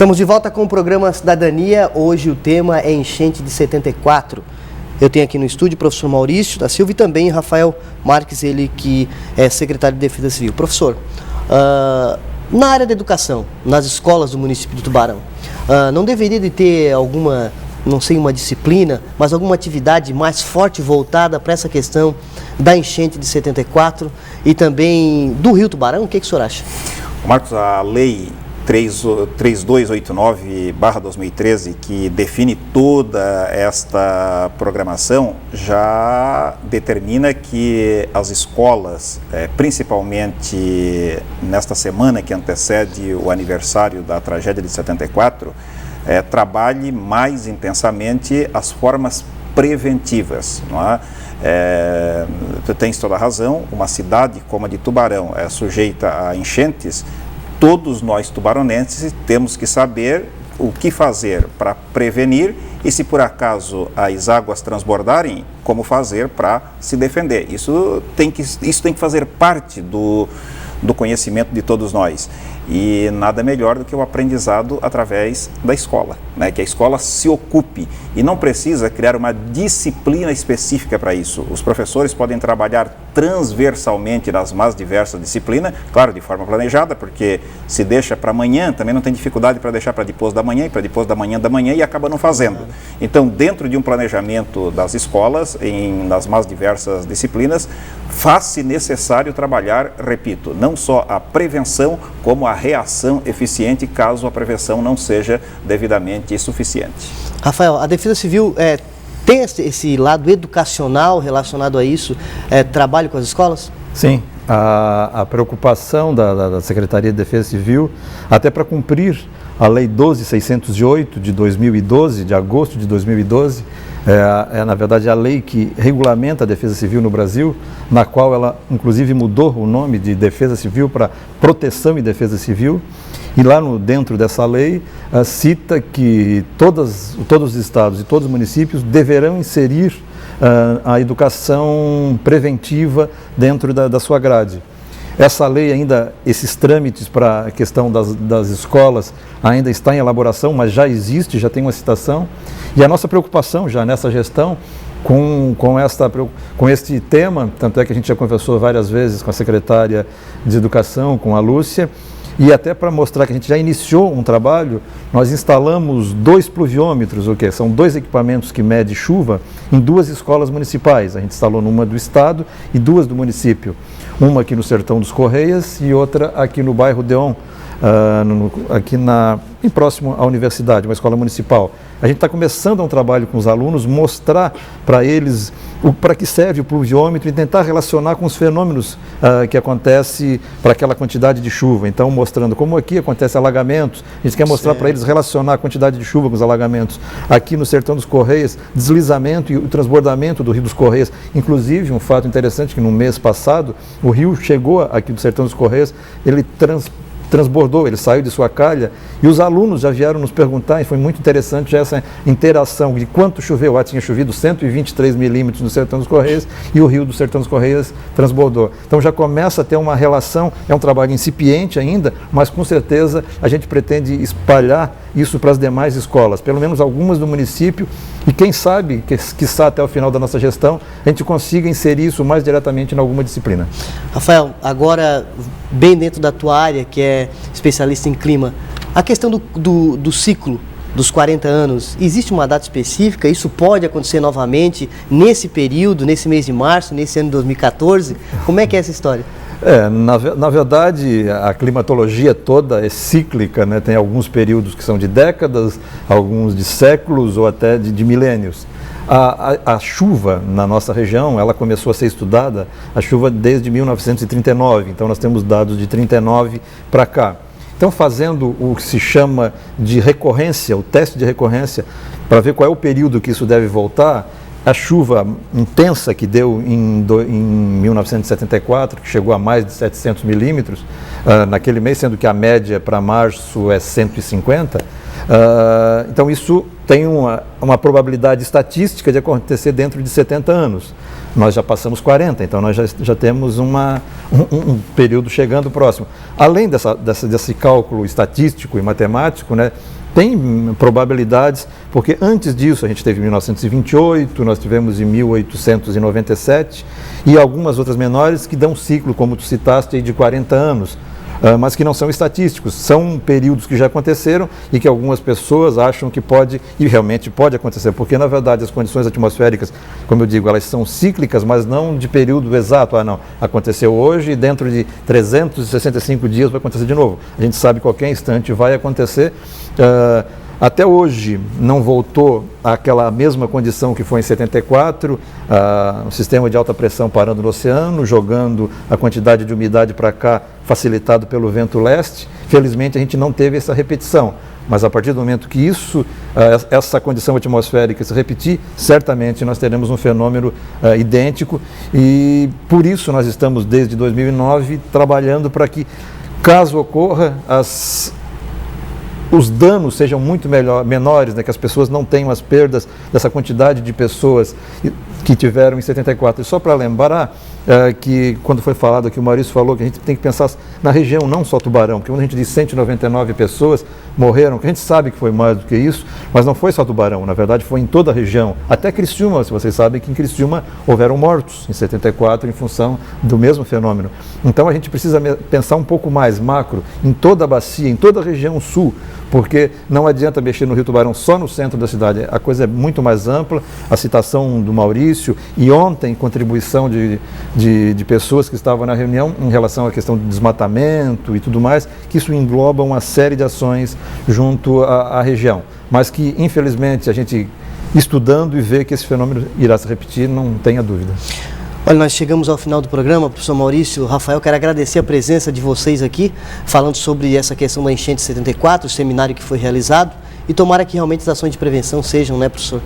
Estamos de volta com o programa Cidadania. Hoje o tema é enchente de 74. Eu tenho aqui no estúdio o professor Maurício da Silva e também Rafael Marques, ele que é secretário de Defesa Civil. Professor, na área da educação, nas escolas do município de Tubarão, não deveria de ter alguma, não sei, uma disciplina, mas alguma atividade mais forte voltada para essa questão da enchente de 74 e também do Rio Tubarão? O que o senhor acha? Marcos, a lei 3289/2013, que define toda esta programação, já determina que as escolas, principalmente nesta semana que antecede o aniversário da tragédia de 74, trabalhe mais intensamente as formas preventivas, não é? Tu tens toda a razão, uma cidade como a de Tubarão é sujeita a enchentes. Todos nós tubaronenses temos que saber o que fazer para prevenir e, se por acaso as águas transbordarem, como fazer para se defender. Isso tem que fazer parte do conhecimento de todos nós. E nada melhor do que o aprendizado através da escola, né? Que a escola se ocupe e não precisa criar uma disciplina específica para isso. Os professores podem trabalhar transversalmente nas mais diversas disciplinas, claro, de forma planejada, porque se deixa para amanhã, também não tem dificuldade para deixar para depois da manhã e para depois da manhã e acaba não fazendo. Então, dentro de um planejamento das escolas, nas mais diversas disciplinas, faz-se necessário trabalhar, repito, não só a prevenção, como a reação eficiente, caso a prevenção não seja devidamente suficiente. Rafael, a Defesa Civil tem esse lado educacional relacionado a isso, trabalho com as escolas? Sim, a preocupação da Secretaria de Defesa Civil, até para cumprir a Lei 12.608 de 2012, de agosto de 2012, na verdade a lei que regulamenta a Defesa Civil no Brasil, na qual ela inclusive mudou o nome de Defesa Civil para Proteção e Defesa Civil, e lá dentro dessa lei cita que todos os estados e todos os municípios deverão inserir a educação preventiva dentro da sua grade. Essa lei ainda, esses trâmites para a questão das escolas ainda está em elaboração, mas já existe, já tem uma citação. E a nossa preocupação já nessa gestão com este tema, tanto é que a gente já conversou várias vezes com a secretária de Educação, com a Lúcia, e até para mostrar que a gente já iniciou um trabalho, nós instalamos 2 pluviômetros, são 2 equipamentos que medem chuva em 2 escolas municipais. A gente instalou numa do estado e 2 do município. Uma aqui no Sertão dos Correias e outra aqui no bairro Deon, bem próximo à universidade, uma escola municipal. A gente está começando um trabalho com os alunos, mostrar para eles para que serve o pluviômetro e tentar relacionar com os fenômenos que acontecem para aquela quantidade de chuva. Então, mostrando como aqui acontece alagamentos, a gente quer mostrar para eles relacionar a quantidade de chuva com os alagamentos. Aqui no Sertão dos Correias, deslizamento e o transbordamento do Rio dos Correias. Inclusive, um fato interessante que no mês passado, o rio chegou aqui do Sertão dos Correias, ele transbordou, ele saiu de sua calha e os alunos já vieram nos perguntar, e foi muito interessante essa interação de quanto choveu. Tinha chovido 123 milímetros no Sertão dos Correias e o rio do Sertão dos Correias transbordou. Então já começa a ter uma relação, é um trabalho incipiente ainda, mas com certeza a gente pretende espalhar isso para as demais escolas, pelo menos algumas do município, e quem sabe, quiçá até o final da nossa gestão, a gente consiga inserir isso mais diretamente em alguma disciplina. Rafael, agora bem dentro da tua área, que é especialista em clima, a questão do ciclo dos 40 anos, existe uma data específica? Isso pode acontecer novamente nesse período, nesse mês de março, nesse ano de 2014? Como é que é essa história? Na verdade, a climatologia toda é cíclica, né? Tem alguns períodos que são de décadas, alguns de séculos ou até de milênios. A chuva na nossa região, ela começou a ser estudada, a chuva desde 1939, então nós temos dados de 39 para cá. Então, fazendo o que se chama de recorrência, o teste de recorrência, para ver qual é o período que isso deve voltar, a chuva intensa que deu em 1974, que chegou a mais de 700 milímetros naquele mês, sendo que a média para março é 150, Então isso tem uma probabilidade estatística de acontecer dentro de 70 anos. Nós já passamos 40, então nós já temos um período chegando próximo. Além desse cálculo estatístico e matemático, né, tem probabilidades, porque antes disso a gente teve em 1928, nós tivemos em 1897 e algumas outras menores que dão ciclo, como tu citaste, aí de 40 anos. Mas que não são estatísticos, são períodos que já aconteceram e que algumas pessoas acham que pode, e realmente pode acontecer, porque na verdade as condições atmosféricas, como eu digo, elas são cíclicas, mas não de período exato. Não, aconteceu hoje e dentro de 365 dias vai acontecer de novo. A gente sabe que qualquer instante vai acontecer. Até hoje não voltou àquela mesma condição que foi em 74, um sistema de alta pressão parando no oceano, jogando a quantidade de umidade para cá, facilitado pelo vento leste. Felizmente a gente não teve essa repetição, mas a partir do momento que essa condição atmosférica se repetir, certamente nós teremos um fenômeno idêntico, e por isso nós estamos desde 2009 trabalhando para que, caso ocorra, os danos sejam muito menores, né, que as pessoas não tenham as perdas dessa quantidade de pessoas que tiveram em 74. E só para lembrar que quando foi falado aqui, o Maurício falou que a gente tem que pensar na região, não só Tubarão, porque quando a gente diz 199 pessoas morreram, que a gente sabe que foi mais do que isso, mas não foi só Tubarão, na verdade foi em toda a região, até Criciúma. Se vocês sabem que em Criciúma houveram mortos em 74 em função do mesmo fenômeno. Então a gente precisa pensar um pouco mais macro, em toda a bacia, em toda a região sul, porque não adianta mexer no Rio Tubarão só no centro da cidade, a coisa é muito mais ampla. A citação do Maurício e ontem contribuição de pessoas que estavam na reunião em relação à questão do desmatamento e tudo mais, que isso engloba uma série de ações junto à região, mas que infelizmente a gente estudando e vê que esse fenômeno irá se repetir, não tenha dúvida. Olha, nós chegamos ao final do programa, professor Maurício, Rafael, quero agradecer a presença de vocês aqui, falando sobre essa questão da enchente 74, o seminário que foi realizado, e tomara que realmente as ações de prevenção sejam, né, professor,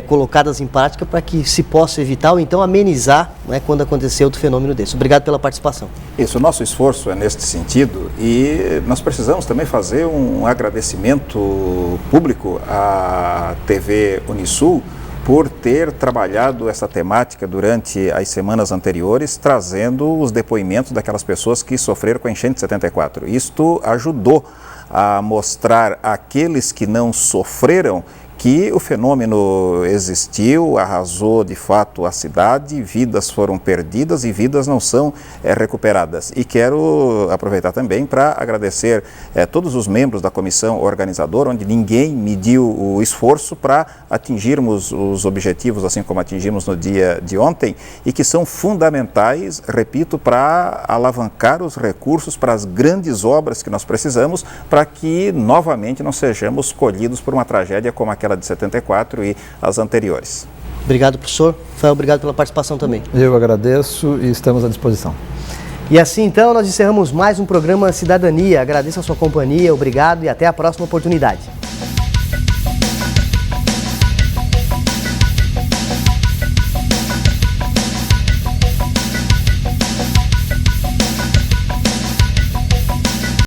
colocadas em prática para que se possa evitar ou então amenizar, né, quando acontecer outro fenômeno desse. Obrigado pela participação. Isso, o nosso esforço é neste sentido, e nós precisamos também fazer um agradecimento público à TV Unisul por ter trabalhado essa temática durante as semanas anteriores, trazendo os depoimentos daquelas pessoas que sofreram com a enchente de 74. Isto ajudou a mostrar àqueles que não sofreram que o fenômeno existiu, arrasou de fato a cidade, vidas foram perdidas e vidas não são recuperadas. E quero aproveitar também para agradecer todos os membros da comissão organizadora, onde ninguém mediu o esforço para atingirmos os objetivos, assim como atingimos no dia de ontem, e que são fundamentais, repito, para alavancar os recursos para as grandes obras que nós precisamos, para que novamente não sejamos colhidos por uma tragédia como aquela de 74 e as anteriores. Obrigado, professor. Rafael, obrigado pela participação também. Eu agradeço e estamos à disposição. E assim, então, nós encerramos mais um programa Cidadania. Agradeço a sua companhia, obrigado e até a próxima oportunidade.